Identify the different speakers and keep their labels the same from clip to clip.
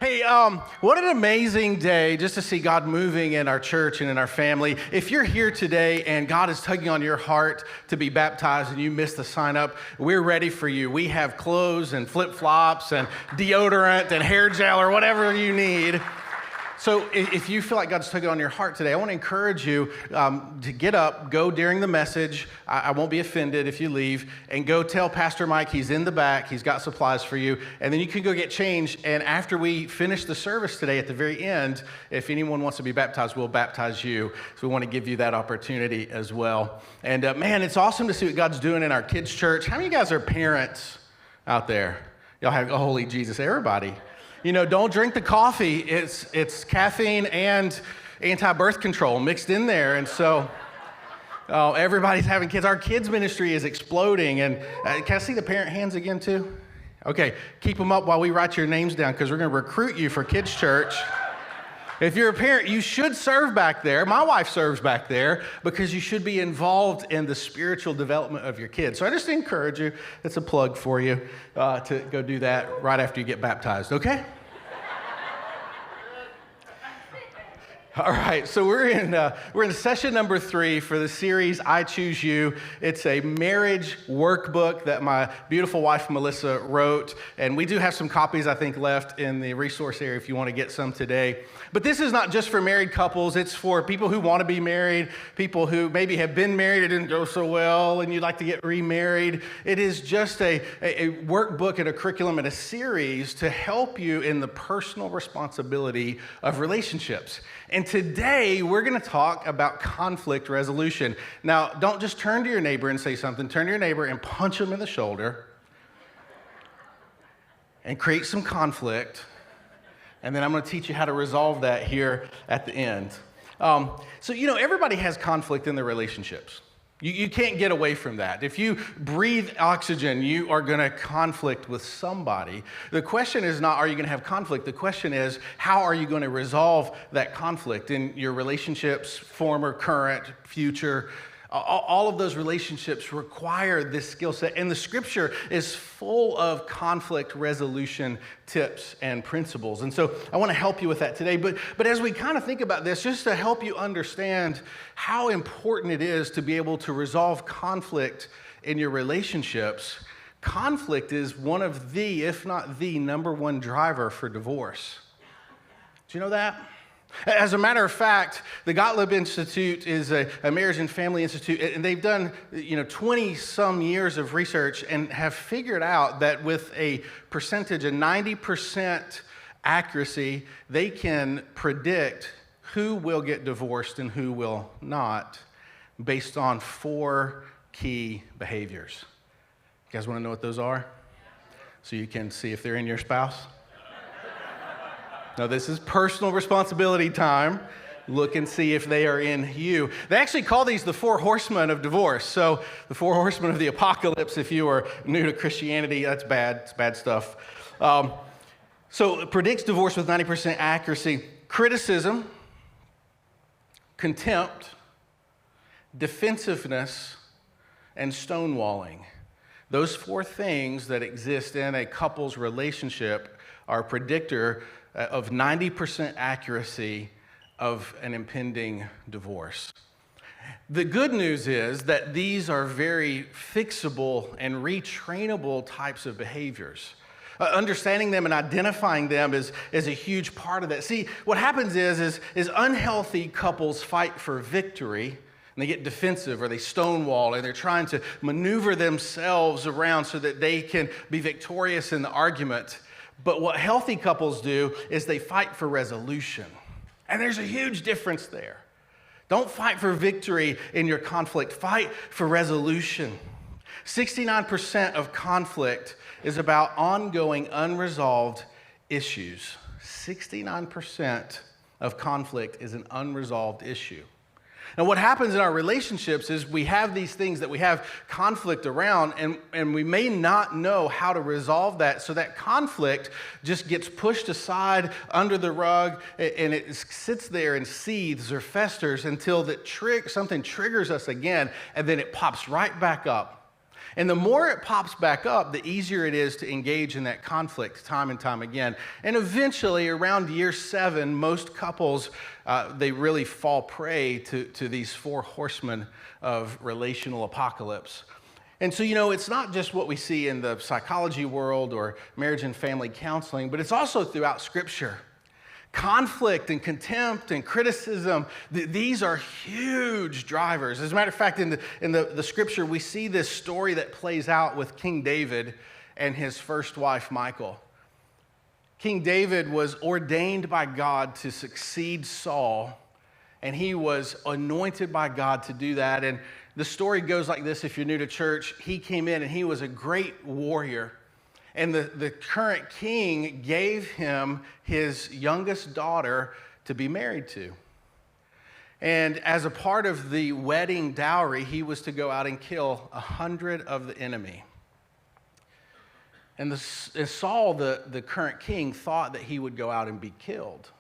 Speaker 1: Hey, what an amazing day just to see God moving in our church and in our family. If you're here today and God is tugging on your heart to be baptized and you missed the sign up, we're ready for you. We have clothes and flip-flops and deodorant and hair gel or whatever you need. So if you feel like God's tugging on your heart today, I want to encourage you to get up, go during the message. I won't be offended if you leave, and go tell Pastor Mike he's in the back. He's got supplies for you, and then you can go get changed. And after we finish the service today, at the very end, if anyone wants to be baptized, we'll baptize you. So we want to give you that opportunity as well. And man, it's awesome to see what God's doing in our kids' church. How many of you guys are parents out there? Y'all have, oh, holy Jesus, everybody. You know, don't drink the coffee. It's caffeine and anti-birth control mixed in there. And so everybody's having kids. Our kids ministry is exploding. And can I see the parent hands again too? Okay, keep them up while we write your names down because we're going to recruit you for kids' church. If you're a parent, you should serve back there. My wife serves back there because you should be involved in the spiritual development of your kids. So I just encourage you, it's a plug for you, to go do that right after you get baptized, okay? All right, so we're in session number 3 for the series, I Choose You. It's a marriage workbook that my beautiful wife, Melissa, wrote. And we do have some copies, I think, left in the resource area if you want to get some today. But this is not just for married couples. It's for people who want to be married, people who maybe have been married, it didn't go so well, and you'd like to get remarried. It is just a workbook and a curriculum and a series to help you in the personal responsibility of relationships. And today, we're going to talk about conflict resolution. Now, don't just turn to your neighbor and say something. Turn to your neighbor and punch them in the shoulder and create some conflict. And then I'm going to teach you how to resolve that here at the end. So, you know, everybody has conflict in their relationships. You can't get away from that. If you breathe oxygen, you are going to conflict with somebody. The question is not, are you going to have conflict? The question is, how are you going to resolve that conflict in your relationships, former, current, future? All of those relationships require this skill set. And the scripture is full of conflict resolution tips and principles. And so I want to help you with that today. But as we kind of think about this, just to help you understand how important it is to be able to resolve conflict in your relationships, conflict is one of the, if not the number one driver for divorce. Do you know that? As a matter of fact, the Gottlieb Institute is a marriage and family institute, and they've done 20-some years of research and have figured out that with a percentage of 90% accuracy, they can predict who will get divorced and who will not based on 4 key behaviors. You guys want to know what those are? So you can see if they're in your spouse? Now, this is personal responsibility time. Look and see if they are in you. They actually call these the 4 horsemen of divorce. So the 4 horsemen of the apocalypse, if you are new to Christianity, that's bad. It's bad stuff. So it predicts divorce with 90% accuracy. Criticism, contempt, defensiveness, and stonewalling. Those 4 things that exist in a couple's relationship are a predictor of 90% accuracy of an impending divorce. The good news is that these are very fixable and retrainable types of behaviors. Understanding them and identifying them is a huge part of that. See, what happens is unhealthy couples fight for victory, and they get defensive or they stonewall, and they're trying to maneuver themselves around so that they can be victorious in the argument. But what healthy couples do is they fight for resolution. And there's a huge difference there. Don't fight for victory in your conflict. Fight for resolution. 69% of conflict is about ongoing unresolved issues. 69% of conflict is an unresolved issue. Now, what happens in our relationships is we have these things that we have conflict around, and we may not know how to resolve that, so that conflict just gets pushed aside under the rug, and it sits there and seethes or festers until something triggers us again, and then it pops right back up. And the more it pops back up, the easier it is to engage in that conflict time and time again. And eventually, around year 7, most couples, they really fall prey to these 4 horsemen of relational apocalypse. And so, it's not just what we see in the psychology world or marriage and family counseling, but it's also throughout Scripture. Conflict and contempt and criticism, these are huge drivers. As a matter of fact, in the Scripture, we see this story that plays out with King David and his first wife, Michal. King David was ordained by God to succeed Saul, and he was anointed by God to do that. And the story goes like this, if you're new to church. He came in and he was a great warrior. And the current king gave him his youngest daughter to be married to. And as a part of the wedding dowry, he was to go out and kill 100 of the enemy. And Saul, the current king, thought that he would go out and be killed,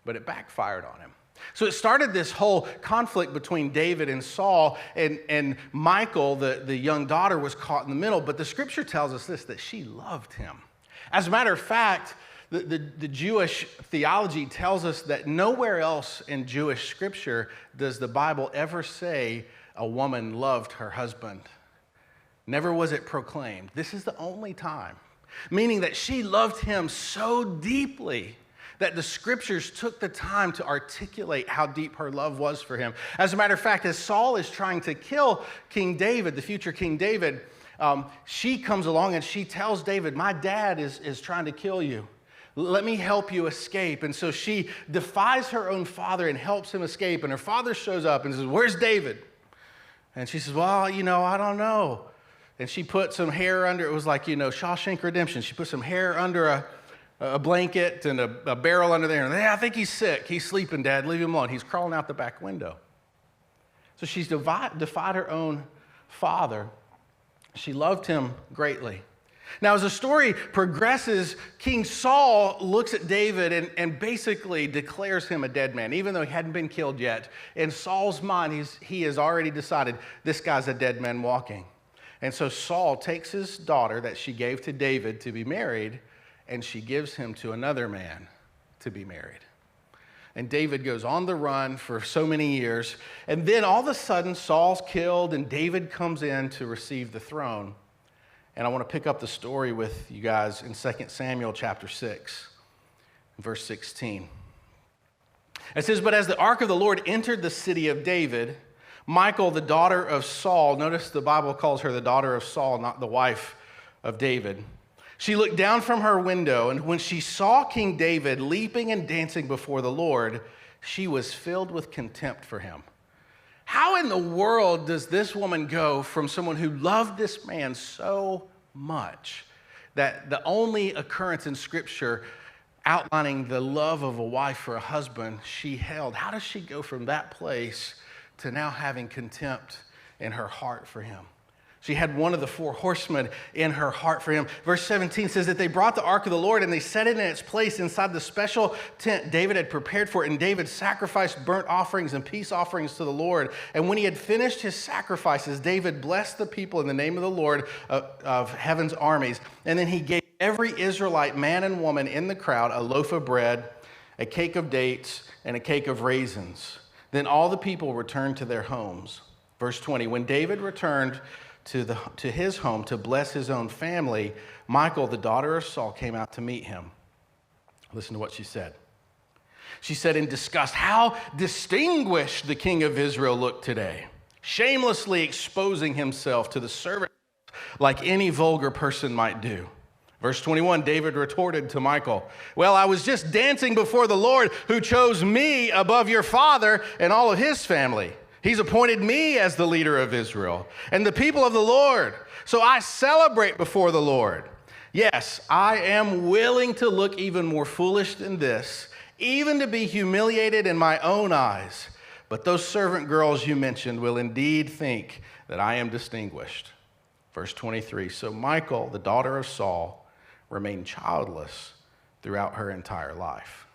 Speaker 1: but it backfired on him. So it started this whole conflict between David and Saul, and Michal, the young daughter, was caught in the middle. But the Scripture tells us this, that she loved him. As a matter of fact, the Jewish theology tells us that nowhere else in Jewish Scripture does the Bible ever say a woman loved her husband. Never was it proclaimed. This is the only time. Meaning that she loved him so deeply that the Scriptures took the time to articulate how deep her love was for him. As a matter of fact, as Saul is trying to kill King David, the future King David, she comes along and she tells David, my dad is trying to kill you. Let me help you escape. And so she defies her own father and helps him escape. And her father shows up and says, where's David? And she says, well, I don't know. And she put some hair under, it was like, Shawshank Redemption. She put some hair under a blanket and a barrel under there. And I think he's sick. He's sleeping, Dad. Leave him alone. He's crawling out the back window. So she's defied her own father. She loved him greatly. Now, as the story progresses, King Saul looks at David and basically declares him a dead man, even though he hadn't been killed yet. In Saul's mind, he has already decided this guy's a dead man walking. And so Saul takes his daughter that she gave to David to be married, and she gives him to another man to be married. And David goes on the run for so many years. And then all of a sudden, Saul's killed, and David comes in to receive the throne. And I want to pick up the story with you guys in 2 Samuel chapter 6, verse 16. It says, but as the ark of the Lord entered the city of David, Michal, the daughter of Saul, notice the Bible calls her the daughter of Saul, not the wife of David. She looked down from her window, and when she saw King David leaping and dancing before the Lord, she was filled with contempt for him. How in the world does this woman go from someone who loved this man so much that the only occurrence in Scripture outlining the love of a wife for a husband she held? How does she go from that place to now having contempt in her heart for him? She had one of the 4 horsemen in her heart for him. Verse 17 says that they brought the ark of the Lord and they set it in its place inside the special tent David had prepared for it. And David sacrificed burnt offerings and peace offerings to the Lord. And when he had finished his sacrifices, David blessed the people in the name of the Lord of heaven's armies. And then he gave every Israelite man and woman in the crowd a loaf of bread, a cake of dates, and a cake of raisins. Then all the people returned to their homes. Verse 20, when David returned to his home to bless his own family, Michal, the daughter of Saul, came out to meet him. Listen to what she said. She said in disgust, how distinguished the king of Israel looked today, shamelessly exposing himself to the servant like any vulgar person might do. Verse 21, David retorted to Michal, well, I was just dancing before the Lord who chose me above your father and all of his family. He's appointed me as the leader of Israel and the people of the Lord. So I celebrate before the Lord. Yes, I am willing to look even more foolish than this, even to be humiliated in my own eyes. But those servant girls you mentioned will indeed think that I am distinguished. Verse 23, so Michal, the daughter of Saul, remained childless throughout her entire life.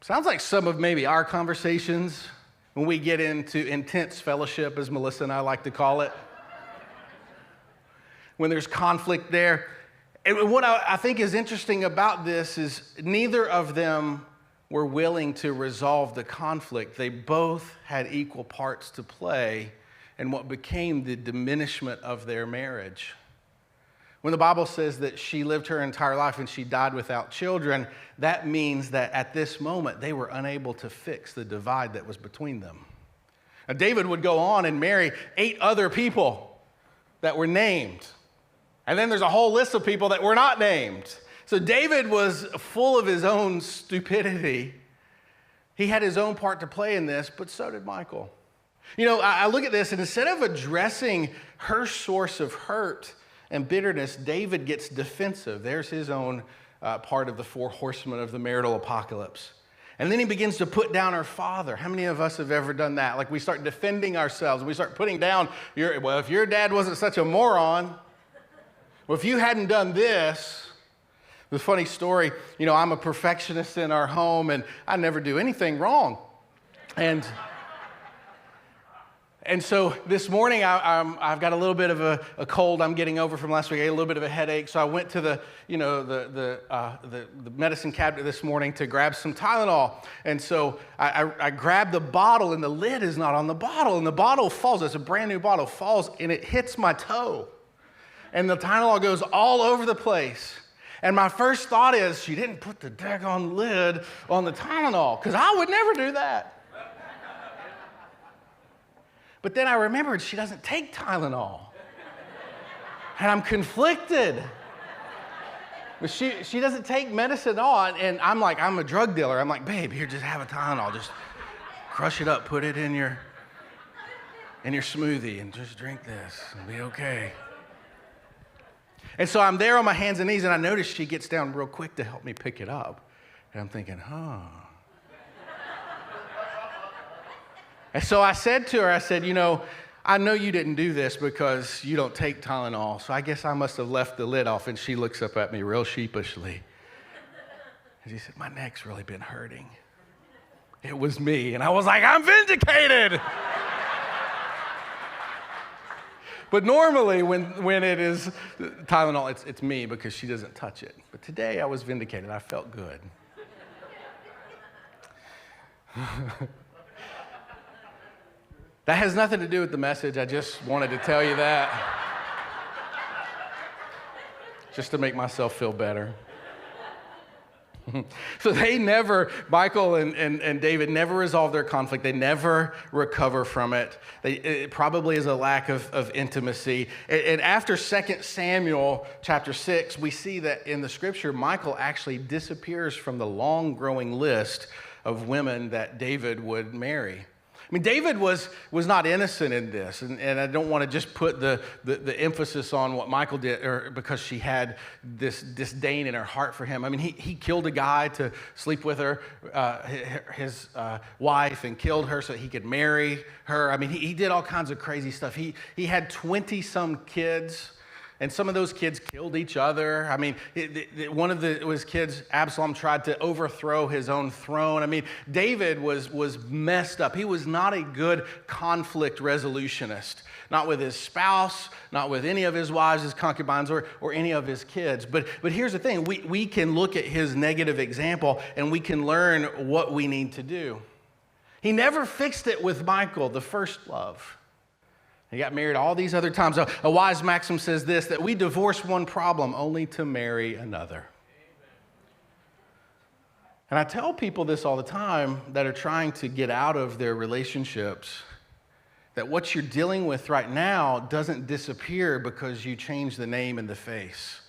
Speaker 1: Sounds like some of maybe our conversations when we get into intense fellowship, as Melissa and I like to call it. when there's conflict there. And what I think is interesting about this is neither of them were willing to resolve the conflict. They both had equal parts to play in what became the diminishment of their marriage. When the Bible says that she lived her entire life and she died without children, that means that at this moment they were unable to fix the divide that was between them. Now, David would go on and marry 8 other people that were named. And then there's a whole list of people that were not named. So David was full of his own stupidity. He had his own part to play in this, but so did Michal. You know, I look at this, and instead of addressing her source of hurt and bitterness, David gets defensive. There's his own part of the 4 horsemen of the marital apocalypse. And then he begins to put down her father. How many of us have ever done that? Like we start defending ourselves. We start putting down, if your dad wasn't such a moron, well, if you hadn't done this, the funny story, you know, I'm a perfectionist in our home and I never do anything wrong. And so this morning, I've got a little bit of a cold I'm getting over from last week. I had a little bit of a headache, so I went to the medicine cabinet this morning to grab some Tylenol. And so I grabbed the bottle, and the lid is not on the bottle, and the bottle falls. It's a brand new bottle, falls, and it hits my toe. And the Tylenol goes all over the place. And my first thought is, she didn't put the daggone lid on the Tylenol, because I would never do that. But then I remembered she doesn't take Tylenol. And I'm conflicted. But she doesn't take medicine on, and I'm like, I'm a drug dealer. I'm like, babe, here, just have a Tylenol. Just crush it up, put it in your smoothie, and just drink this. It'll be okay. And so I'm there on my hands and knees, and I notice she gets down real quick to help me pick it up. And I'm thinking, And so I said to her, you know, I know you didn't do this because you don't take Tylenol, so I guess I must have left the lid off. And she looks up at me real sheepishly. And she said, my neck's really been hurting. It was me. And I was like, I'm vindicated. But normally when it is Tylenol, it's me because she doesn't touch it. But today I was vindicated. I felt good. That has nothing to do with the message. I just wanted to tell you that. Just to make myself feel better. So Michal and David never resolve their conflict. They never recover from it. It probably is a lack of intimacy. And after 2 Samuel chapter 6, we see that in the scripture, Michal actually disappears from the long growing list of women that David would marry. I mean, David was not innocent in this, and I don't want to just put the emphasis on what Michal did, or because she had this disdain in her heart for him. I mean, he killed a guy to sleep with her, his wife, and killed her so he could marry her. I mean, he did all kinds of crazy stuff. He had 20-some kids. And some of those kids killed each other. I mean, one of his kids, Absalom, tried to overthrow his own throne. I mean, David was messed up. He was not a good conflict resolutionist. Not with his spouse, not with any of his wives, his concubines, or any of his kids. But here's the thing. We can look at his negative example, and we can learn what we need to do. He never fixed it with Michal, the first love. He got married all these other times. A wise maxim says this, that we divorce one problem only to marry another. And I tell people this all the time that are trying to get out of their relationships, that what you're dealing with right now doesn't disappear because you change the name and the face.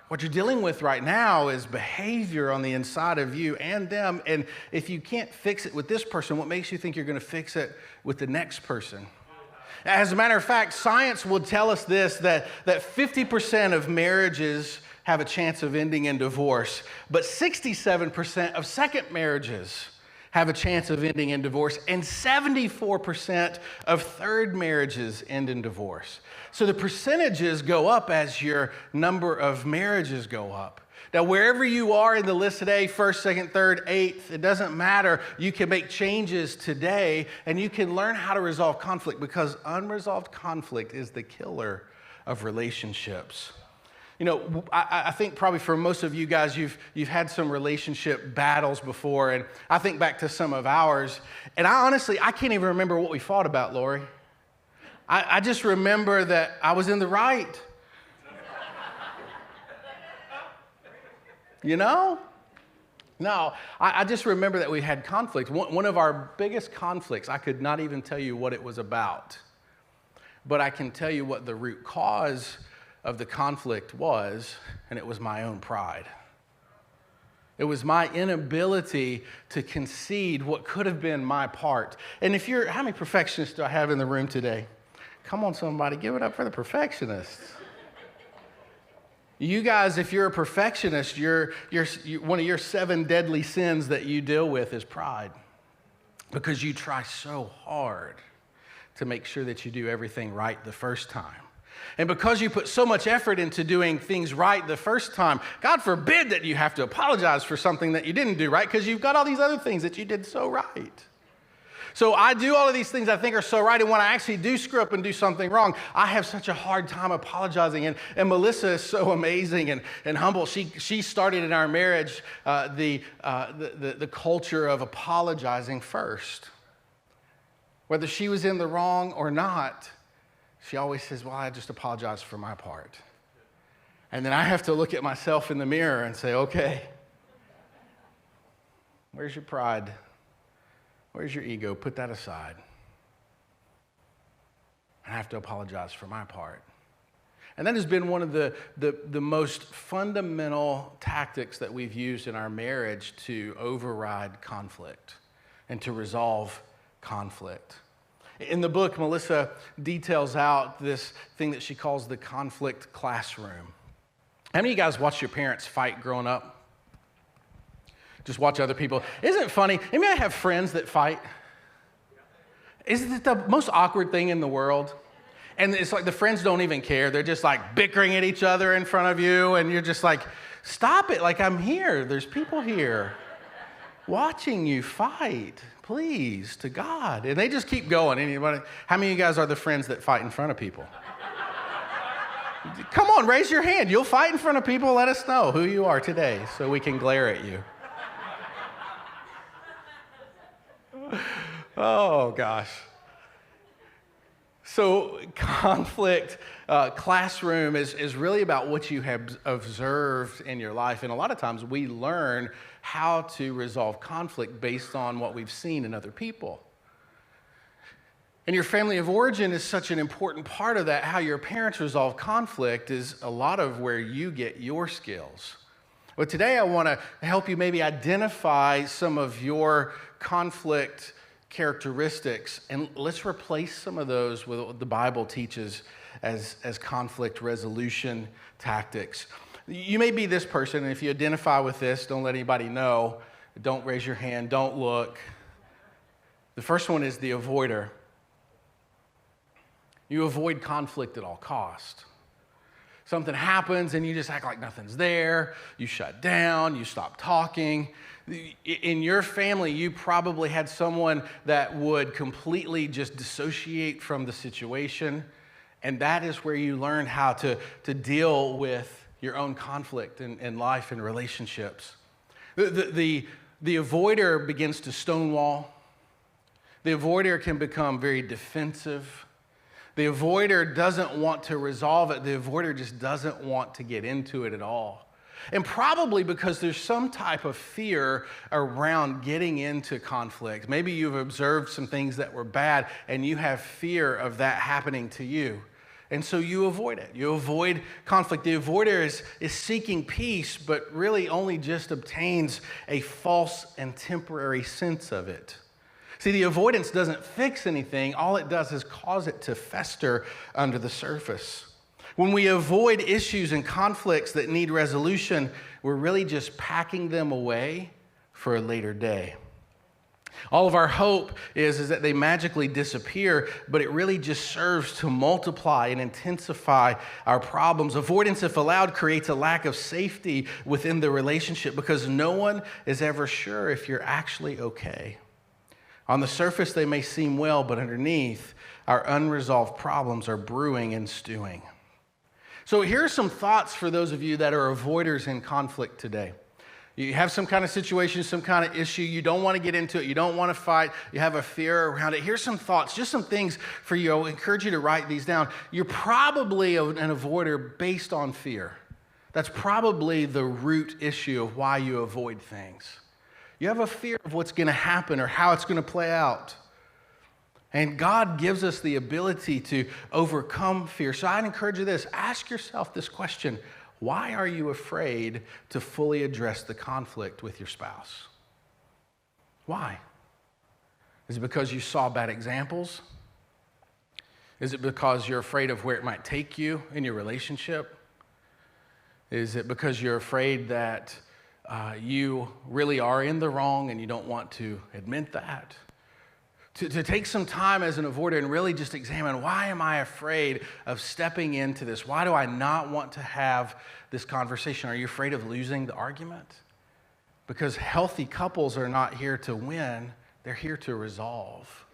Speaker 1: What you're dealing with right now is behavior on the inside of you and them. And if you can't fix it with this person, what makes you think you're going to fix it with the next person? As a matter of fact, science will tell us this, that 50% of marriages have a chance of ending in divorce, but 67% of second marriages have a chance of ending in divorce, and 74% of third marriages end in divorce. So the percentages go up as your number of marriages go up. Now, wherever you are in the list today, first, second, third, eighth, it doesn't matter. You can make changes today, and you can learn how to resolve conflict, because unresolved conflict is the killer of relationships. You know, I think probably for most of you guys, you've had some relationship battles before, and I think back to some of ours, and I can't even remember what we fought about, Lori. I just remember that I was in the right. You know? No, I just remember that we had conflict. One of our biggest conflicts, I could not even tell you what it was about, but I can tell you what the root cause of the conflict was, and it was my own pride. It was my inability to concede what could have been my part. And how many perfectionists do I have in the room today? Come on, somebody, give it up for the perfectionists. You guys, if you're a perfectionist, one of your 7 deadly sins that you deal with is pride, because you try so hard to make sure that you do everything right the first time. And because you put so much effort into doing things right the first time, God forbid that you have to apologize for something that you didn't do right, because you've got all these other things that you did so right. So I do all of these things I think are so right, and when I actually do screw up and do something wrong, I have such a hard time apologizing. And Melissa is so amazing and humble. She started in our marriage the culture of apologizing first. Whether she was in the wrong or not, she always says, well, I just apologize for my part. And then I have to look at myself in the mirror and say, okay, where's your pride? Where's your ego? Put that aside. I have to apologize for my part. And that has been one of the most fundamental tactics that we've used in our marriage to override conflict and to resolve conflict. In the book, Melissa details out this thing that she calls the conflict classroom. How many of you guys watched your parents fight growing up? Just watch other people. Isn't it funny? Maybe I have friends that fight. Isn't it the most awkward thing in the world? And it's like the friends don't even care. They're just like bickering at each other in front of you, and you're just like, stop it. Like, I'm here. There's people here watching you fight. Please, to God. And they just keep going. Anybody? How many of you guys are the friends that fight in front of people? Come on, raise your hand. You'll fight in front of people. Let us know who you are today so we can glare at you. Oh, gosh. So conflict classroom is really about what you have observed in your life. And a lot of times we learn how to resolve conflict based on what we've seen in other people. And your family of origin is such an important part of that. How your parents resolve conflict is a lot of where you get your skills. But today I want to help you maybe identify some of your conflict characteristics, and let's replace some of those with what the Bible teaches as conflict resolution tactics. You may be this person, and if you identify with this, don't let anybody know. Don't raise your hand. Don't look. The first one is the avoider. You avoid conflict at all cost. Something happens and you just act like nothing's there. You shut down. You stop talking. In your family, you probably had someone that would completely just dissociate from the situation. And that is where you learn how to deal with your own conflict in life and relationships. The avoider begins to stonewall. The avoider can become very defensive. The avoider doesn't want to resolve it. The avoider just doesn't want to get into it at all. And probably because there's some type of fear around getting into conflict. Maybe you've observed some things that were bad and you have fear of that happening to you. And so you avoid it. You avoid conflict. The avoider is seeking peace, but really only just obtains a false and temporary sense of it. See, the avoidance doesn't fix anything. All it does is cause it to fester under the surface. When we avoid issues and conflicts that need resolution, we're really just packing them away for a later day. All of our hope is that they magically disappear, but it really just serves to multiply and intensify our problems. Avoidance, if allowed, creates a lack of safety within the relationship because no one is ever sure if you're actually okay. On the surface, they may seem well, but underneath, our unresolved problems are brewing and stewing. So here are some thoughts for those of you that are avoiders in conflict today. You have some kind of situation, some kind of issue. You don't want to get into it. You don't want to fight. You have a fear around it. Here's some thoughts, just some things for you. I encourage you to write these down. You're probably an avoider based on fear. That's probably the root issue of why you avoid things. You have a fear of what's going to happen or how it's going to play out. And God gives us the ability to overcome fear. So I'd encourage you this. Ask yourself this question. Why are you afraid to fully address the conflict with your spouse? Why? Is it because you saw bad examples? Is it because you're afraid of where it might take you in your relationship? Is it because you're afraid that you really are in the wrong and you don't want to admit that? To take some time as an avoider and really just examine, why am I afraid of stepping into this? Why do I not want to have this conversation? Are you afraid of losing the argument? Because healthy couples are not here to win, they're here to resolve.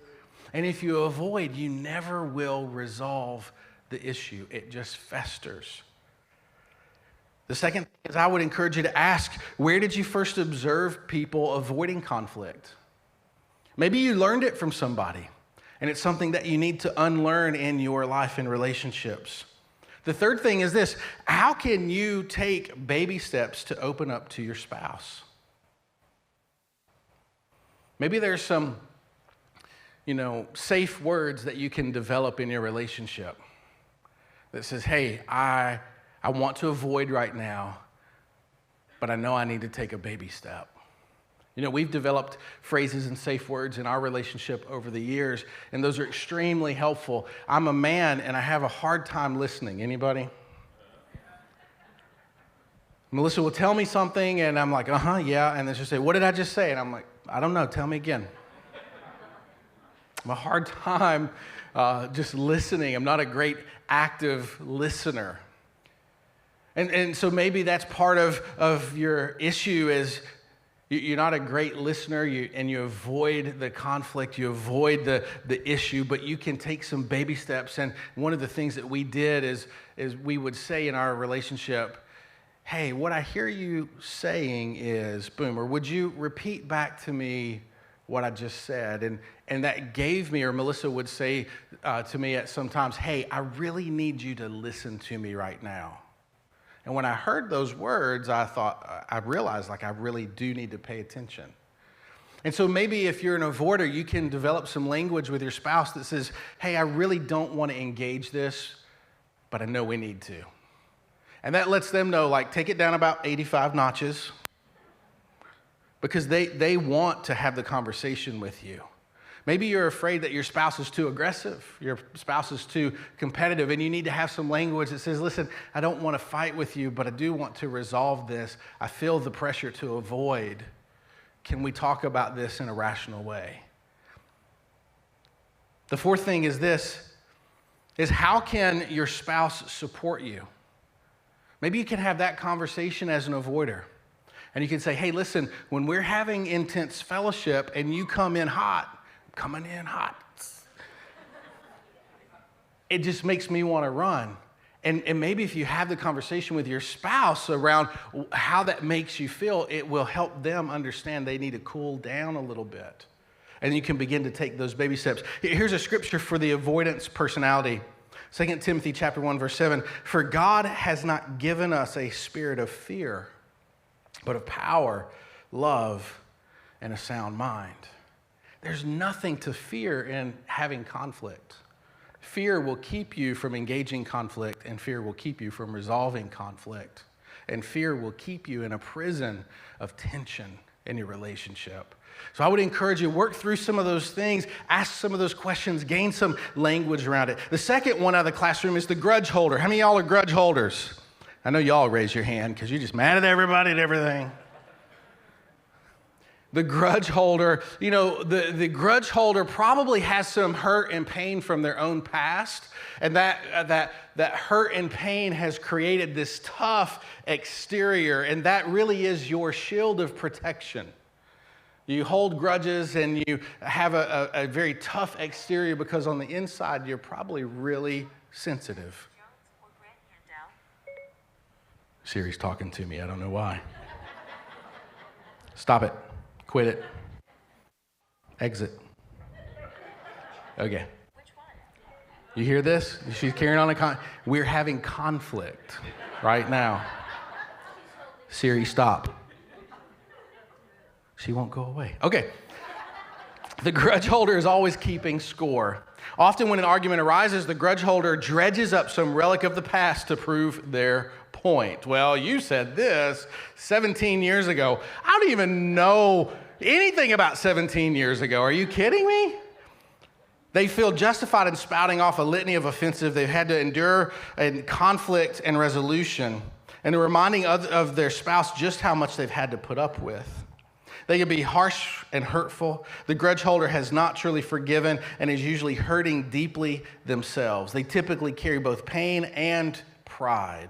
Speaker 1: And if you avoid, you never will resolve the issue. It just festers. The second thing is I would encourage you to ask, where did you first observe people avoiding conflict? Maybe you learned it from somebody, and it's something that you need to unlearn in your life and relationships. The third thing is this: how can you take baby steps to open up to your spouse? Maybe there's some, safe words that you can develop in your relationship that says, hey, I want to avoid right now, but I know I need to take a baby step. We've developed phrases and safe words in our relationship over the years, and those are extremely helpful. I'm a man, and I have a hard time listening. Anybody? Melissa will tell me something, and I'm like, yeah, and then she'll say, what did I just say? And I'm like, I don't know, tell me again. I have a hard time just listening. I'm not a great active listener. And so maybe that's part of your issue is you're not a great listener, and you avoid the conflict, you avoid the issue, but you can take some baby steps. And one of the things that we did is we would say in our relationship, hey, what I hear you saying is, boom, or would you repeat back to me what I just said? And that gave me, or Melissa would say to me at sometimes, hey, I really need you to listen to me right now. And when I heard those words, I realized I really do need to pay attention. And so maybe if you're an avoider, you can develop some language with your spouse that says, hey, I really don't want to engage this, but I know we need to. And that lets them know, take it down about 85 notches, because they want to have the conversation with you. Maybe you're afraid that your spouse is too aggressive, your spouse is too competitive, and you need to have some language that says, listen, I don't want to fight with you, but I do want to resolve this. I feel the pressure to avoid. Can we talk about this in a rational way? The fourth thing is this, is how can your spouse support you? Maybe you can have that conversation as an avoider. And you can say, hey, listen, when we're having intense fellowship and you come in hot, coming in hot. It just makes me want to run. And maybe if you have the conversation with your spouse around how that makes you feel, it will help them understand they need to cool down a little bit. And you can begin to take those baby steps. Here's a scripture for the avoidance personality. 2 Timothy chapter 1, verse 7. For God has not given us a spirit of fear, but of power, love, and a sound mind. There's nothing to fear in having conflict. Fear will keep you from engaging conflict, and fear will keep you from resolving conflict. And fear will keep you in a prison of tension in your relationship. So I would encourage you, work through some of those things, ask some of those questions, gain some language around it. The second one out of the classroom is the grudge holder. How many of y'all are grudge holders? I know y'all raise your hand because you're just mad at everybody and everything. The grudge holder, the grudge holder probably has some hurt and pain from their own past, and that hurt and pain has created this tough exterior, and that really is your shield of protection. You hold grudges and you have a very tough exterior because on the inside you're probably really sensitive. Siri's talking to me. I don't know why. Stop it. Quit it. Exit. Okay.
Speaker 2: Which one?
Speaker 1: You hear this? She's carrying on we're having conflict right now. Siri, stop. She won't go away. Okay. The grudge holder is always keeping score. Often when an argument arises, the grudge holder dredges up some relic of the past to prove their point. Well, you said this 17 years ago. I don't even know anything about 17 years ago. Are you kidding me? They feel justified in spouting off a litany of offensive they've had to endure in conflict and resolution, and reminding of their spouse just how much they've had to put up with. They can be harsh and hurtful. The grudge holder has not truly forgiven and is usually hurting deeply themselves. They typically carry both pain and pride.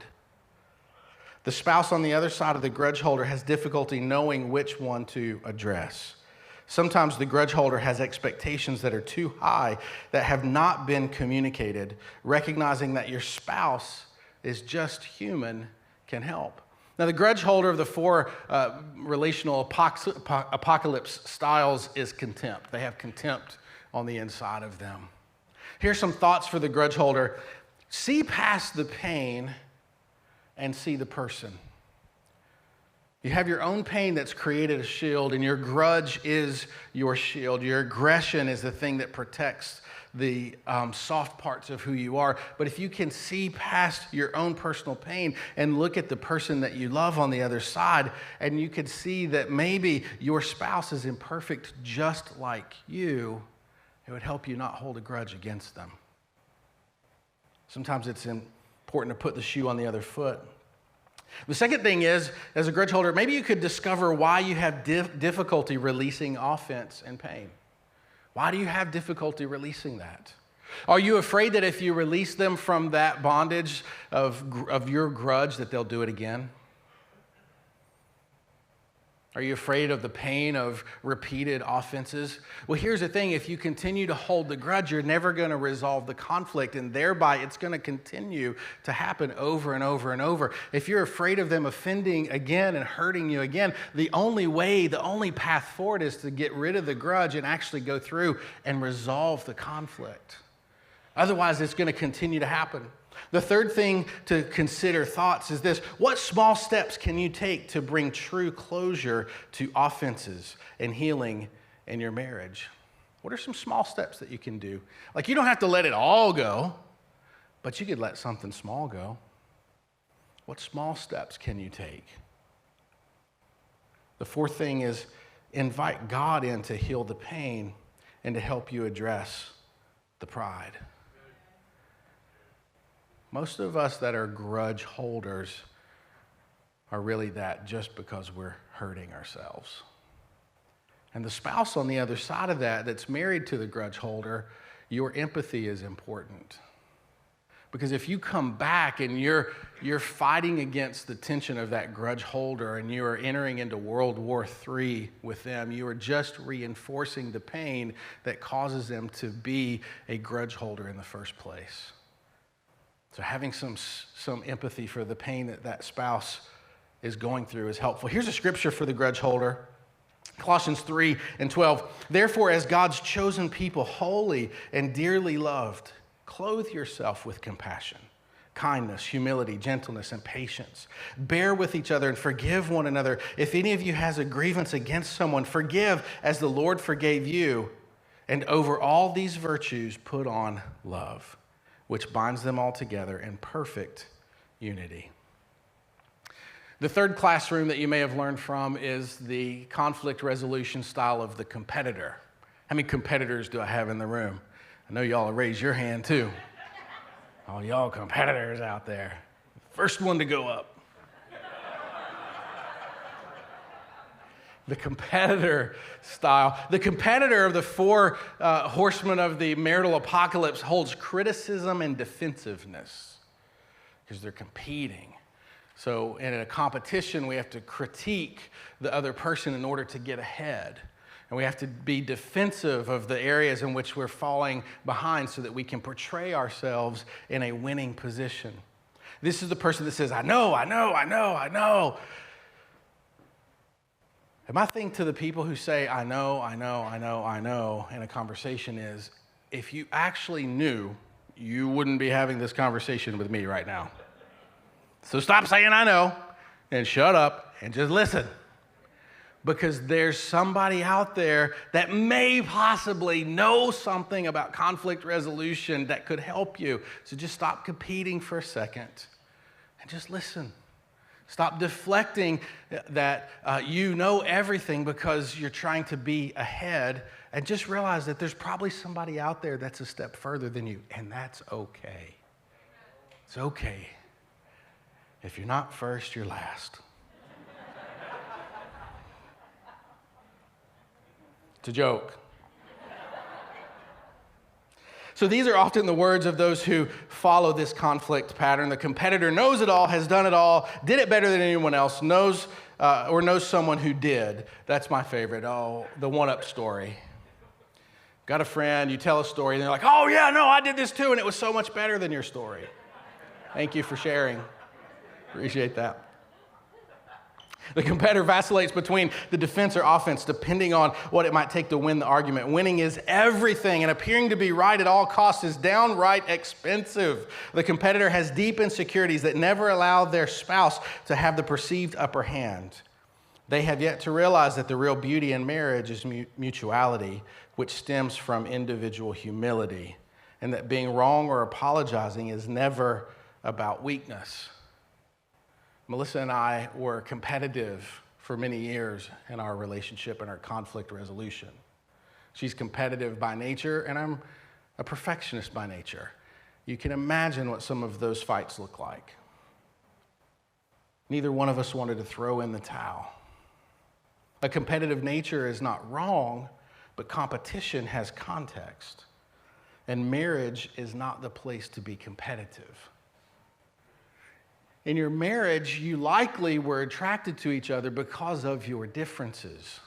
Speaker 1: The spouse on the other side of the grudge holder has difficulty knowing which one to address. Sometimes the grudge holder has expectations that are too high that have not been communicated. Recognizing that your spouse is just human can help. Now, the grudge holder of the four relational apocalypse styles is contempt. They have contempt on the inside of them. Here's some thoughts for the grudge holder. See past the pain and see the person. You have your own pain that's created a shield, and your grudge is your shield. Your aggression is the thing that protects the soft parts of who you are. But if you can see past your own personal pain and look at the person that you love on the other side, and you can see that maybe your spouse is imperfect just like you, it would help you not hold a grudge against them. Sometimes it's important to put the shoe on the other foot. The second thing is, as a grudge holder, maybe you could discover why you have difficulty releasing offense and pain. Why do you have difficulty releasing that? Are you afraid that if you release them from that bondage of your grudge, that they'll do it again? Are you afraid of the pain of repeated offenses? Well, here's the thing. If you continue to hold the grudge, you're never going to resolve the conflict, and thereby it's going to continue to happen over and over and over. If you're afraid of them offending again and hurting you again, the only path forward is to get rid of the grudge and actually go through and resolve the conflict. Otherwise, it's going to continue to happen. The third thing to consider thoughts is this: what small steps can you take to bring true closure to offenses and healing in your marriage? What are some small steps that you can do? Like, you don't have to let it all go, but you could let something small go. What small steps can you take? The fourth thing is invite God in to heal the pain and to help you address the pride. Most of us that are grudge holders are really that just because we're hurting ourselves. And the spouse on the other side of that that's married to the grudge holder, your empathy is important. Because if you come back and you're fighting against the tension of that grudge holder and you are entering into World War III with them, you are just reinforcing the pain that causes them to be a grudge holder in the first place. So having some empathy for the pain that spouse is going through is helpful. Here's a scripture for the grudge holder. Colossians 3:12. Therefore, as God's chosen people, holy and dearly loved, clothe yourself with compassion, kindness, humility, gentleness, and patience. Bear with each other and forgive one another. If any of you has a grievance against someone, forgive as the Lord forgave you. And over all these virtues, put on love, which binds them all together in perfect unity. The third classroom that you may have learned from is the conflict resolution style of the competitor. How many competitors do I have in the room? I know y'all will raise your hand too. All y'all competitors out there. First one to go up. The competitor style. The competitor of the four horsemen of the marital apocalypse holds criticism and defensiveness because they're competing. So in a competition, we have to critique the other person in order to get ahead. And we have to be defensive of the areas in which we're falling behind so that we can portray ourselves in a winning position. This is the person that says, I know. And my thing to the people who say, I know, in a conversation is, if you actually knew, you wouldn't be having this conversation with me right now. So stop saying I know and shut up and just listen. Because there's somebody out there that may possibly know something about conflict resolution that could help you. So just stop competing for a second and just listen. Stop deflecting that you know everything because you're trying to be ahead, and just realize that there's probably somebody out there that's a step further than you, and that's okay. It's okay. If you're not first, you're last. It's a joke. So these are often the words of those who follow this conflict pattern. The competitor knows it all, has done it all, did it better than anyone else, knows someone who did. That's my favorite. Oh, the one-up story. Got a friend, you tell a story, and they're like, oh yeah, no, I did this too, and it was so much better than your story. Thank you for sharing. Appreciate that. The competitor vacillates between the defense or offense, depending on what it might take to win the argument. Winning is everything, and appearing to be right at all costs is downright expensive. The competitor has deep insecurities that never allow their spouse to have the perceived upper hand. They have yet to realize that the real beauty in marriage is mutuality, which stems from individual humility, and that being wrong or apologizing is never about weakness. Melissa and I were competitive for many years in our relationship and our conflict resolution. She's competitive by nature, and I'm a perfectionist by nature. You can imagine what some of those fights look like. Neither one of us wanted to throw in the towel. A competitive nature is not wrong, but competition has context. And marriage is not the place to be competitive. In your marriage, you likely were attracted to each other because of your differences.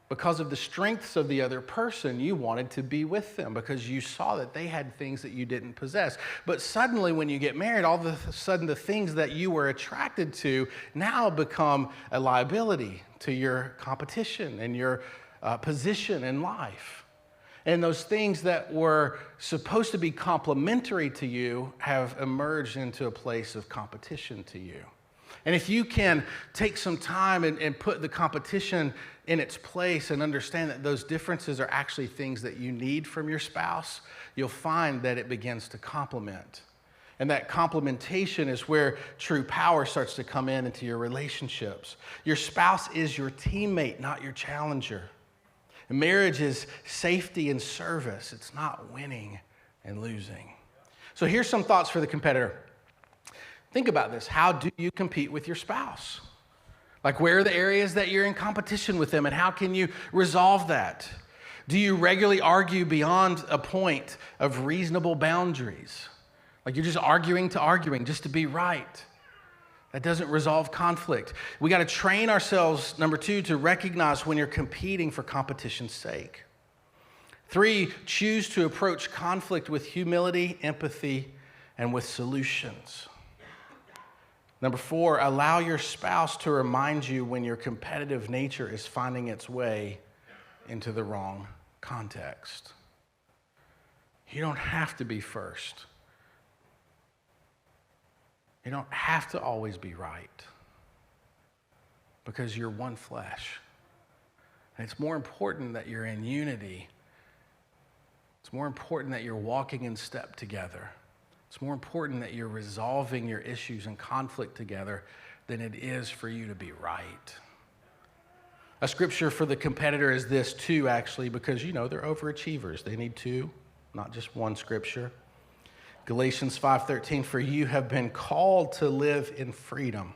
Speaker 1: Because of the strengths of the other person, you wanted to be with them because you saw that they had things that you didn't possess. But suddenly, when you get married, all of a sudden the things that you were attracted to now become a liability to your competition and your position in life. And those things that were supposed to be complementary to you have emerged into a place of competition to you. And if you can take some time and put the competition in its place and understand that those differences are actually things that you need from your spouse, you'll find that it begins to complement. And that complementation is where true power starts to come into your relationships. Your spouse is your teammate, not your challenger. Marriage is safety and service. It's not winning and losing. So here's some thoughts for the competitor. Think about this. How do you compete with your spouse? Like, where are the areas that you're in competition with them, and how can you resolve that? Do you regularly argue beyond a point of reasonable boundaries? Like, you're just arguing just to be right. That doesn't resolve conflict. We got to train ourselves, number 2, to recognize when you're competing for competition's sake. 3, choose to approach conflict with humility, empathy, and with solutions. Number 4, allow your spouse to remind you when your competitive nature is finding its way into the wrong context. You don't have to be first. You don't have to always be right because you're one flesh. And it's more important that you're in unity. It's more important that you're walking in step together. It's more important that you're resolving your issues and conflict together than it is for you to be right. A scripture for the competitor is this too, actually, because they're overachievers. They need 2, not just one scripture. Galatians 5:13, for you have been called to live in freedom,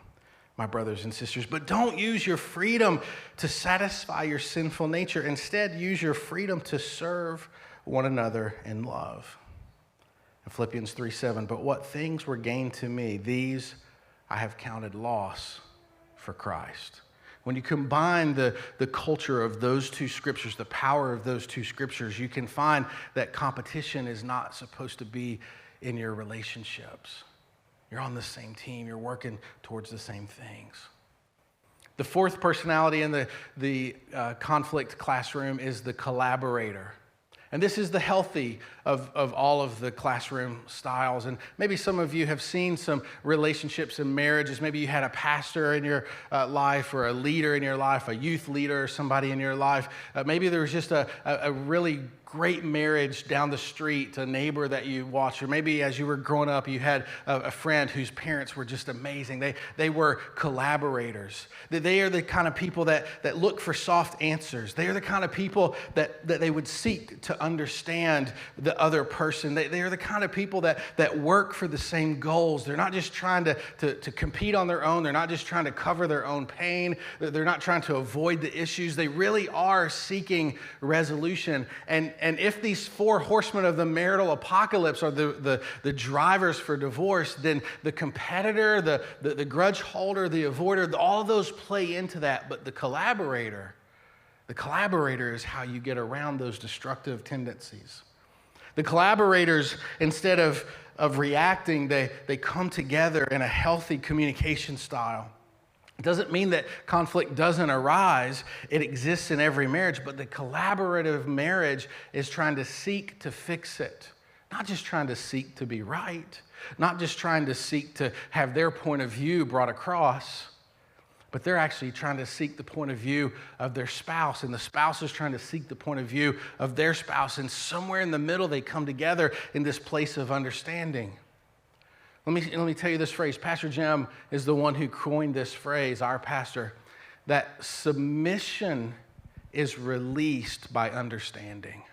Speaker 1: my brothers and sisters, but don't use your freedom to satisfy your sinful nature. Instead, use your freedom to serve one another in love. And Philippians 3:7, but what things were gained to me, these I have counted loss for Christ. When you combine the culture of those 2 scriptures, the power of those 2 scriptures, you can find that competition is not supposed to be in your relationships. You're on the same team. You're working towards the same things. The fourth personality in the conflict classroom is the collaborator. And this is the healthy of all of the classroom styles. And maybe some of you have seen some relationships and marriages. Maybe you had a pastor in your life, or a leader in your life, a youth leader, or somebody in your life. Maybe there was just a really great marriage down the street, a neighbor that you watched. Or maybe as you were growing up, you had a friend whose parents were just amazing. They were collaborators. They are the kind of people that look for soft answers. They are the kind of people that they would seek to understand the other person. They are the kind of people that work for the same goals. They're not just trying to compete on their own. They're not just trying to cover their own pain. They're not trying to avoid the issues. They really are seeking resolution. And if these four horsemen of the marital apocalypse are the drivers for divorce, then the competitor, the grudge holder, the avoider, all of those play into that. But the collaborator is how you get around those destructive tendencies. The collaborators, instead of reacting, they come together in a healthy communication style. It doesn't mean that conflict doesn't arise. It exists in every marriage, but the collaborative marriage is trying to seek to fix it, not just trying to seek to be right, not just trying to seek to have their point of view brought across, but they're actually trying to seek the point of view of their spouse, and the spouse is trying to seek the point of view of their spouse, and somewhere in the middle they come together in this place of understanding. Let me tell you this phrase. Pastor Jim is the one who coined this phrase, our pastor, that submission is released by understanding.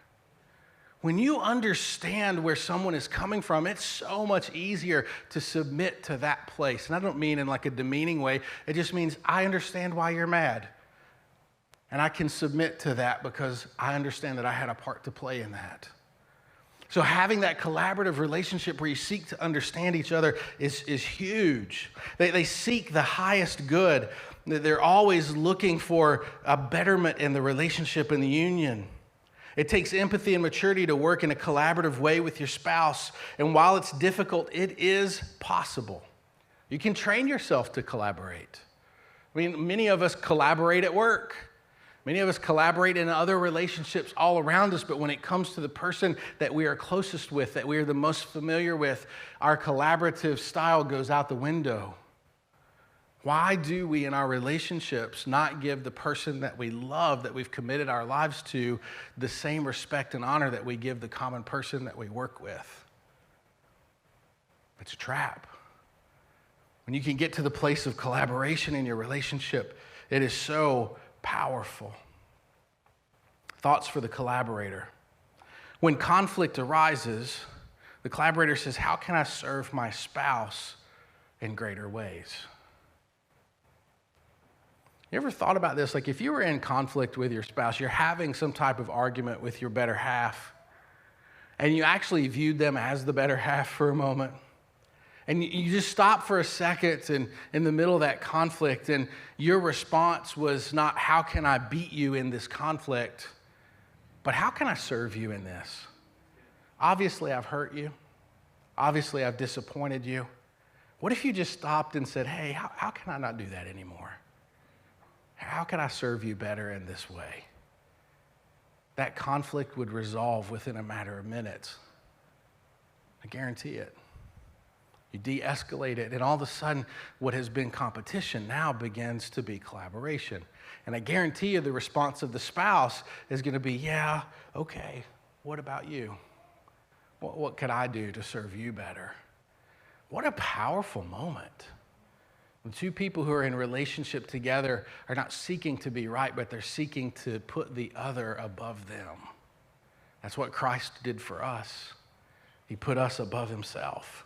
Speaker 1: When you understand where someone is coming from, it's so much easier to submit to that place. And I don't mean in like a demeaning way. It just means I understand why you're mad. And I can submit to that because I understand that I had a part to play in that. So having that collaborative relationship where you seek to understand each other is huge. They seek the highest good. They're always looking for a betterment in the relationship and the union. It takes empathy and maturity to work in a collaborative way with your spouse. And while it's difficult, it is possible. You can train yourself to collaborate. I mean, many of us collaborate at work. Many of us collaborate in other relationships all around us, but when it comes to the person that we are closest with, that we are the most familiar with, our collaborative style goes out the window. Why do we in our relationships not give the person that we love, that we've committed our lives to, the same respect and honor that we give the common person that we work with? It's a trap. When you can get to the place of collaboration in your relationship, it is so powerful. Thoughts for the collaborator. When conflict arises, the collaborator says, how can I serve my spouse in greater ways? You ever thought about this? Like if you were in conflict with your spouse, you're having some type of argument with your better half, and you actually viewed them as the better half for a moment. And you just stop for a second in the middle of that conflict, and your response was not, how can I beat you in this conflict, but how can I serve you in this? Obviously, I've hurt you. Obviously, I've disappointed you. What if you just stopped and said, hey, how can I not do that anymore? How can I serve you better in this way? That conflict would resolve within a matter of minutes. I guarantee it. You de-escalate it, and all of a sudden, what has been competition now begins to be collaboration. And I guarantee you the response of the spouse is going to be, yeah, okay, what about you? What could I do to serve you better? What a powerful moment. When two people who are in relationship together are not seeking to be right, but they're seeking to put the other above them. That's what Christ did for us. He put us above himself.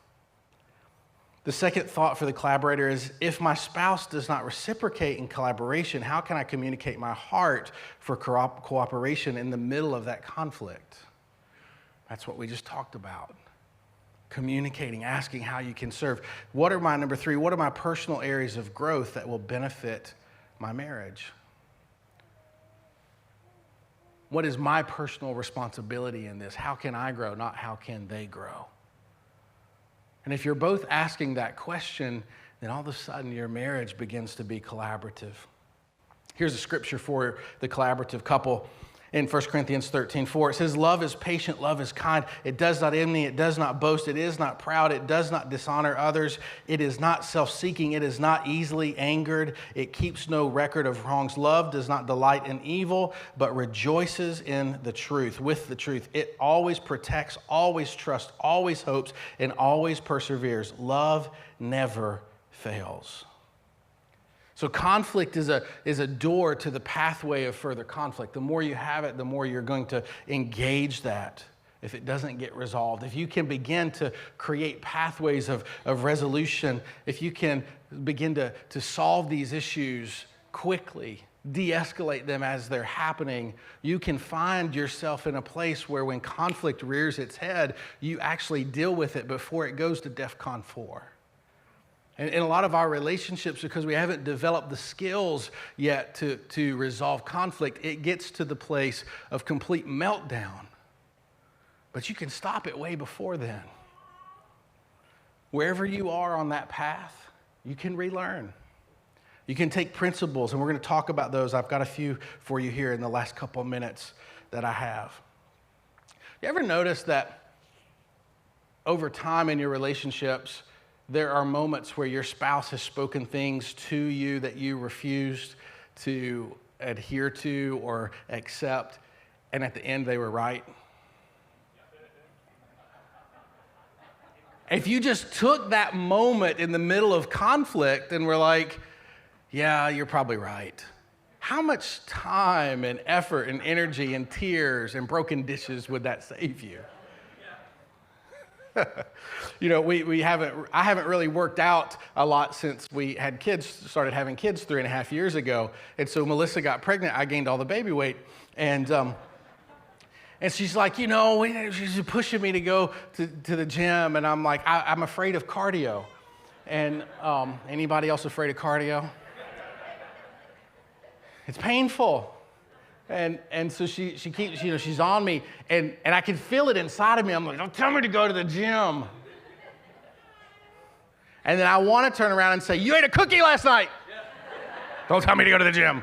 Speaker 1: The second thought for the collaborator is, if my spouse does not reciprocate in collaboration, how can I communicate my heart for cooperation in the middle of that conflict? That's what we just talked about. Communicating, asking how you can serve. Number three, what are my personal areas of growth that will benefit my marriage? What is my personal responsibility in this? How can I grow, not how can they grow? And if you're both asking that question, then all of a sudden your marriage begins to be collaborative. Here's a scripture for the collaborative couple in 1 Corinthians 13:4. It says, love is patient, love is kind. It does not envy, it does not boast, it is not proud, it does not dishonor others. It is not self-seeking, it is not easily angered. It keeps no record of wrongs. Love does not delight in evil, but rejoices in the truth, with the truth. It always protects, always trusts, always hopes, and always perseveres. Love never fails. So conflict is a door to the pathway of further conflict. The more you have it, the more you're going to engage that if it doesn't get resolved. If you can begin to create pathways of resolution, if you can begin to solve these issues quickly, de-escalate them as they're happening, you can find yourself in a place where when conflict rears its head, you actually deal with it before it goes to DEFCON 4. And in a lot of our relationships, because we haven't developed the skills yet to resolve conflict, it gets to the place of complete meltdown. But you can stop it way before then. Wherever you are on that path, you can relearn. You can take principles, and we're going to talk about those. I've got a few for you here in the last couple of minutes that I have. You ever notice that over time in your relationships, there are moments where your spouse has spoken things to you that you refused to adhere to or accept, and at the end they were right? If you just took that moment in the middle of conflict and were like, yeah, you're probably right, how much time and effort and energy and tears and broken dishes would that save you? You know, I haven't really worked out a lot since we had kids, started having kids 3.5 years ago. And so Melissa got pregnant, I gained all the baby weight. And she's like, you know, she's pushing me to go to the gym. And I'm like, I'm afraid of cardio. And anybody else afraid of cardio? It's painful. And so she keeps, you know, she's on me, and I can feel it inside of me. I'm like, don't tell me to go to the gym. And then I want to turn around and say, you ate a cookie last night. Don't tell me to go to the gym.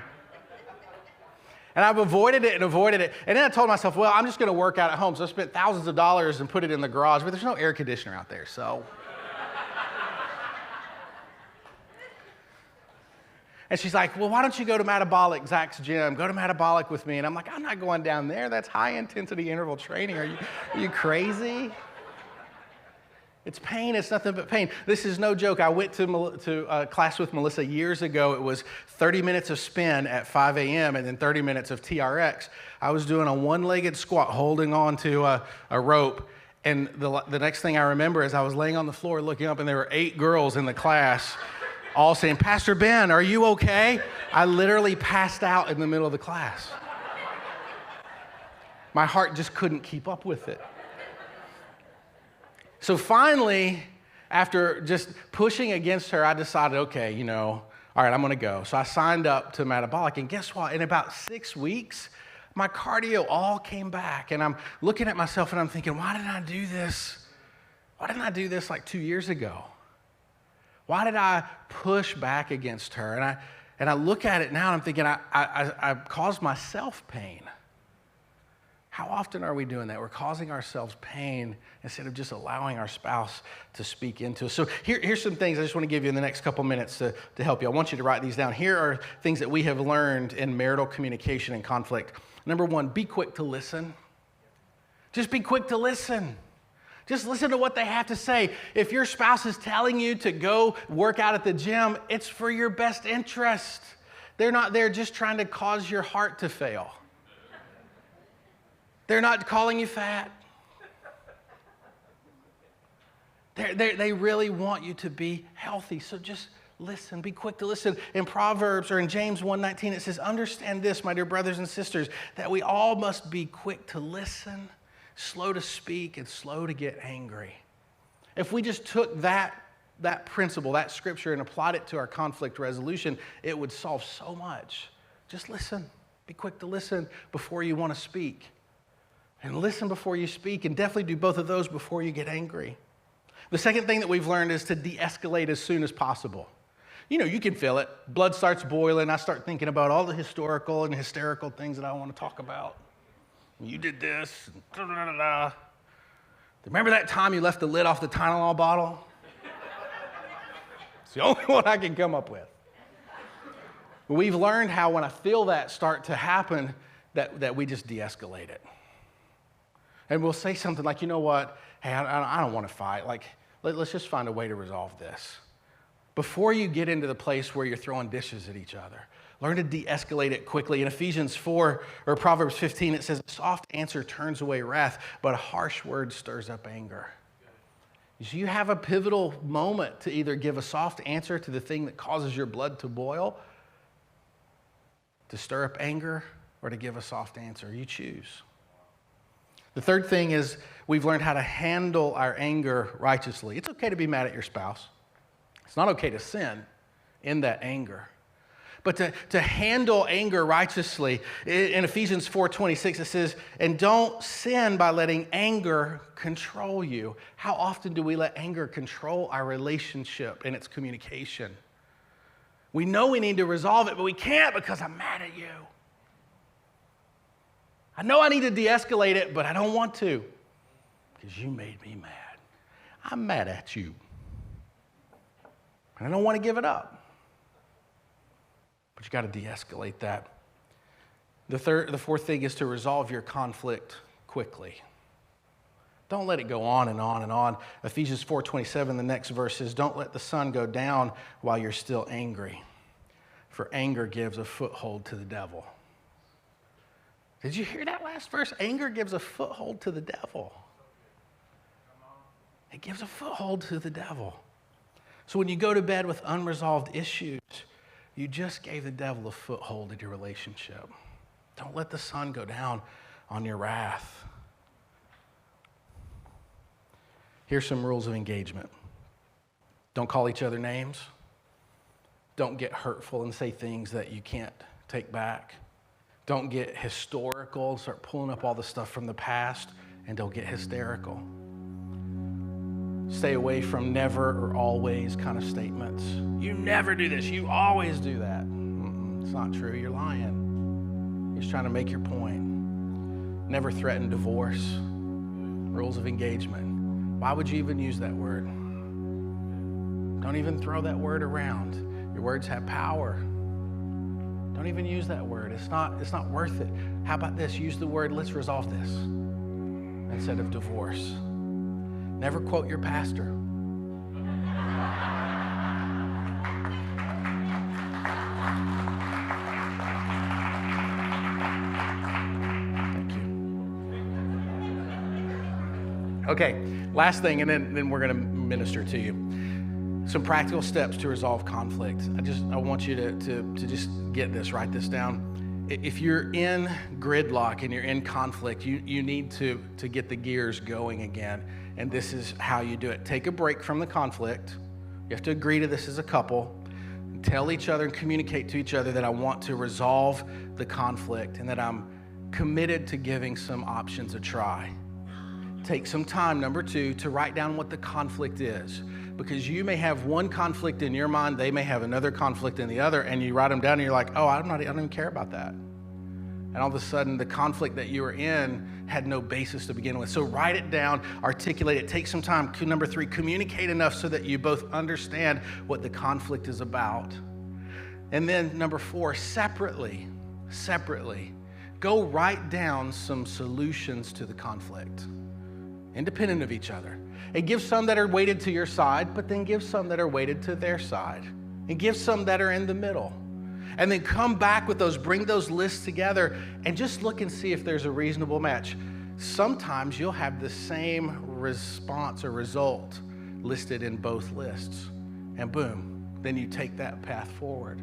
Speaker 1: And I've avoided it. And then I told myself, well, I'm just going to work out at home. So I spent thousands of dollars and put it in the garage, but there's no air conditioner out there, so. And she's like, well, why don't you go to Metabolic, Zach's gym? Go to Metabolic with me. And I'm like, I'm not going down there. That's high-intensity interval training. Are you crazy? It's pain. It's nothing but pain. This is no joke. I went to class with Melissa years ago. It was 30 minutes of spin at 5 a.m. and then 30 minutes of TRX. I was doing a one-legged squat, holding on to a rope. And the next thing I remember is I was laying on the floor looking up, and there were 8 girls in the class all saying, Pastor Ben, are you okay? I literally passed out in the middle of the class. My heart just couldn't keep up with it. So finally, after just pushing against her, I decided, okay, you know, all right, I'm going to go. So I signed up to Metabolic, and guess what? In about 6 weeks, my cardio all came back, and I'm looking at myself, and I'm thinking, why didn't I do this? Why didn't I do this like 2 years ago? Why did I push back against her? And I look at it now and I'm thinking, I caused myself pain. How often are we doing that? We're causing ourselves pain instead of just allowing our spouse to speak into us. So here's some things I just want to give you in the next couple minutes to help you. I want you to write these down. Here are things that we have learned in marital communication and conflict. Number 1, be quick to listen. Just be quick to listen. Just listen to what they have to say. If your spouse is telling you to go work out at the gym, it's for your best interest. They're not there just trying to cause your heart to fail. They're not calling you fat. They really want you to be healthy. So just listen, be quick to listen. In Proverbs or in James 1:19, it says, understand this, my dear brothers and sisters, that we all must be quick to listen, slow to speak, and slow to get angry. If we just took that principle, that scripture, and applied it to our conflict resolution, it would solve so much. Just listen. Be quick to listen before you want to speak. And listen before you speak, and definitely do both of those before you get angry. The second thing that we've learned is to de-escalate as soon as possible. You know, you can feel it. Blood starts boiling. I start thinking about all the historical and hysterical things that I want to talk about. You did this. Da, da, da, da. Remember that time you left the lid off the Tylenol bottle? It's the only one I can come up with. We've learned how when I feel that start to happen, that we just de-escalate it. And we'll say something like, you know what? Hey, I don't want to fight. Like, let's just find a way to resolve this. Before you get into the place where you're throwing dishes at each other, learn to de-escalate it quickly. In Ephesians 4 or Proverbs 15, it says, a soft answer turns away wrath, but a harsh word stirs up anger. So you have a pivotal moment to either give a soft answer to the thing that causes your blood to boil, to stir up anger, or to give a soft answer. You choose. The third thing is we've learned how to handle our anger righteously. It's okay to be mad at your spouse. It's not okay to sin in that anger. But to handle anger righteously, in Ephesians 4:26 it says, and don't sin by letting anger control you. How often do we let anger control our relationship and its communication? We know we need to resolve it, but we can't because I'm mad at you. I know I need to de-escalate it, but I don't want to because you made me mad. I'm mad at you. And I don't want to give it up. But you got to de-escalate that. The fourth thing is to resolve your conflict quickly. Don't let it go on and on and on. Ephesians 4:27, the next verse says, don't let the sun go down while you're still angry, for anger gives a foothold to the devil. Did you hear that last verse? Anger gives a foothold to the devil. It gives a foothold to the devil. So when you go to bed with unresolved issues, you just gave the devil a foothold in your relationship. Don't let the sun go down on your wrath. Here's some rules of engagement. Don't call each other names. Don't get hurtful and say things that you can't take back. Don't get historical, start pulling up all the stuff from the past, and don't get hysterical. Stay away from never or always kind of statements. You never do this. You always do that. It's not true. You're lying. You're just trying to make your point. Never threaten divorce. Rules of engagement. Why would you even use that word? Don't even throw that word around. Your words have power. Don't even use that word. It's not worth it. How about this? Use the word, let's resolve this, instead of divorce. Never quote your pastor. Thank you. Okay, last thing, and then we're going to minister to you. Some practical steps to resolve conflict. I want you to just get this, write this down. If you're in gridlock and you're in conflict, you need to get the gears going again. And this is how you do it. Take a break from the conflict. You have to agree to this as a couple. Tell each other and communicate to each other that I want to resolve the conflict and that I'm committed to giving some options a try. Take some time, number 2, to write down what the conflict is. Because you may have one conflict in your mind, they may have another conflict in the other, and you write them down and you're like, oh, I don't even care about that. And all of a sudden, the conflict that you were in had no basis to begin with. So write it down, articulate it, take some time. Number 3, communicate enough so that you both understand what the conflict is about. And then number 4, separately, go write down some solutions to the conflict, independent of each other. And give some that are weighted to your side, but then give some that are weighted to their side. And give some that are in the middle. And then come back with those, bring those lists together, and just look and see if there's a reasonable match. Sometimes you'll have the same response or result listed in both lists. And boom, then you take that path forward.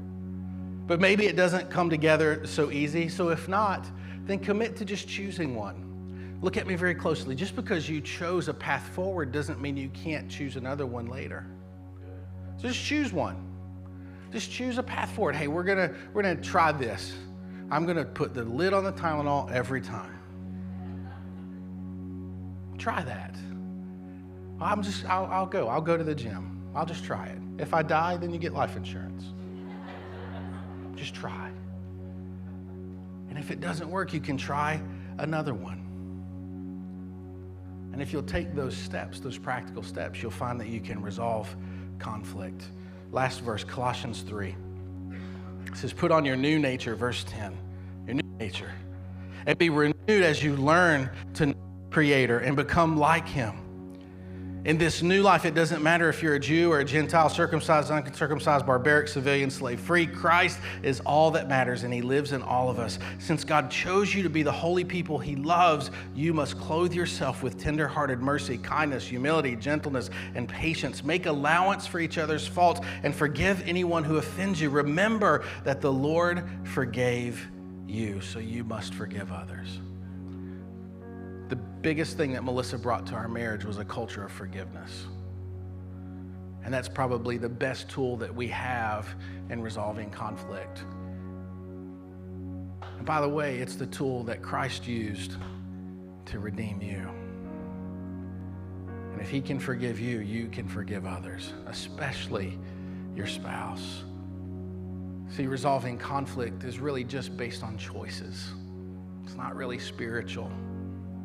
Speaker 1: But maybe it doesn't come together so easy. So if not, then commit to just choosing one. Look at me very closely. Just because you chose a path forward doesn't mean you can't choose another one later. So just choose one. Just choose a path forward. Hey, we're gonna try this. I'm gonna put the lid on the Tylenol every time. Try that. I'll go. I'll go to the gym. I'll just try it. If I die, then you get life insurance. Just try. And if it doesn't work, you can try another one. And if you'll take those steps, those practical steps, you'll find that you can resolve conflict. Last verse, Colossians 3. It says, put on your new nature, verse 10, your new nature, and be renewed as you learn to know the Creator and become like Him. In this new life, it doesn't matter if you're a Jew or a Gentile, circumcised, uncircumcised, barbaric, civilian, slave, free. Christ is all that matters, and He lives in all of us. Since God chose you to be the holy people He loves, you must clothe yourself with tender-hearted mercy, kindness, humility, gentleness, and patience. Make allowance for each other's faults and forgive anyone who offends you. Remember that the Lord forgave you, so you must forgive others. The biggest thing that Melissa brought to our marriage was a culture of forgiveness. And that's probably the best tool that we have in resolving conflict. And by the way, it's the tool that Christ used to redeem you. And if He can forgive you, you can forgive others, especially your spouse. See, resolving conflict is really just based on choices. It's not really spiritual.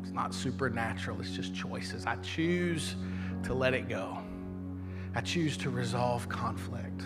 Speaker 1: It's not supernatural. It's just choices. I choose to let it go. I choose to resolve conflict.